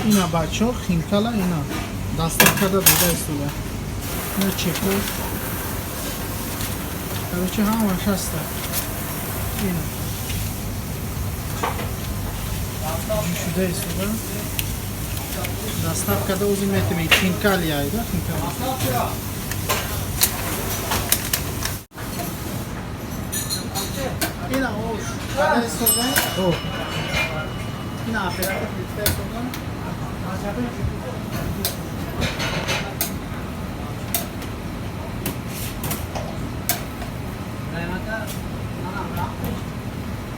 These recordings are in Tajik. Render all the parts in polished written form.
اینا بچه ها خینکالا اینا دستم کده دیده ایستوده اینا چکو بچه همش هسته اینا شده ایستوده دستم کده اوزی میتونی خینکالی هایده خینکالی اینا اوش کده ایستوده اینا اپرات بیفته ایستوده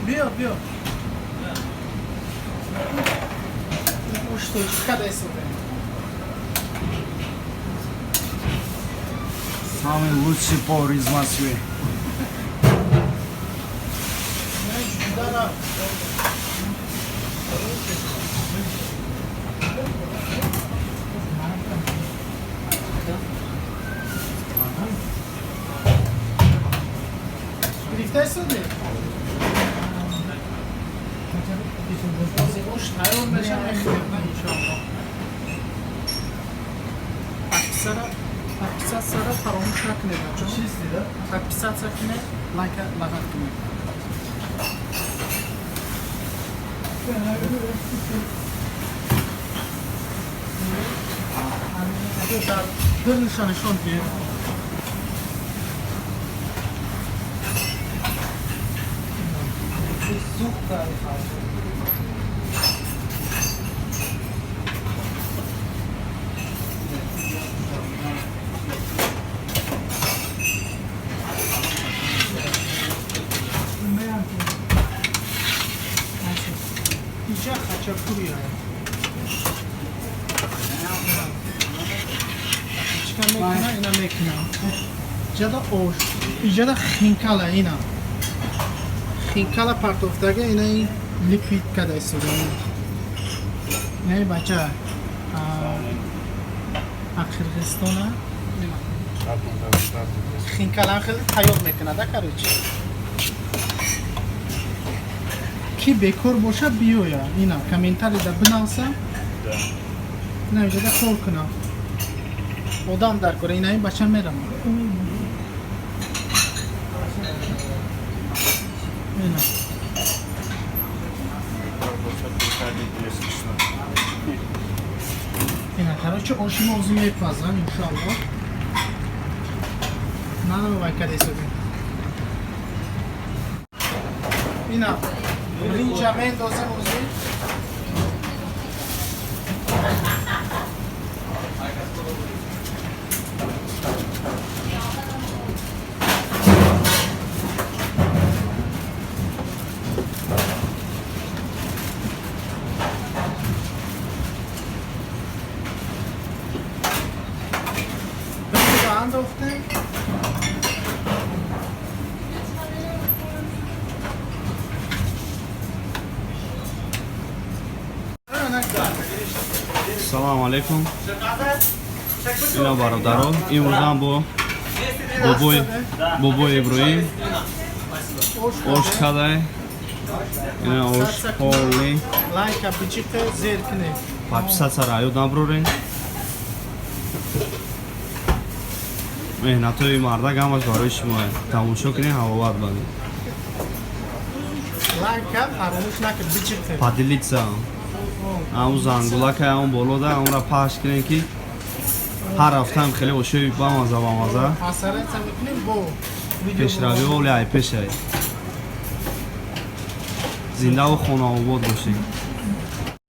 بیا بیا Что, когда сюда? Самый лучший повар из Москвы. Да. Грифтай сюда? Уж тайон бешем иншаллах. Подписаться фаромӯш накунед бачаҳо. Чист да? Подписаться кунед, лайк лагат кунед. Дар нишонашон бир. Сухта. Хачапури чикан мекуна ина мекуна ҷада ош иҷада хинкала ина хинкала партофтага ина ликвид када истода не бача қирғизистона хинкала хеле тайёр мекуна да карочи ки бекор боша биёя ина комментария бинависа навиҷада кор куна одам дар кора инаи бача мерам ина ина короче оши мо ӯзи мепазам иншаллоҳ нанавай кадесоби ина Бринҷа мендозем ӯзи бринҷа андохтем Салам алейкум. Ина бародаро. Имрӯзам бо бобои Иброҳим ош кадай. Ина ош ҳолӣ. Лайка бичите зер кунед. Подписаться ёд набурен. Меҳнатои мардак ҳамаш барои шумо. Тамошо кунед, ҳаловат баред. Лайка фаромӯш накунед бичите. Поделиться. Ам зангулака он болода онра паш кунем ки ҳар ҳафтаам хеле ошои бамаза асаратса мекунем бо пешравӣ оли ай пешай зиндаву хонавобод бошед.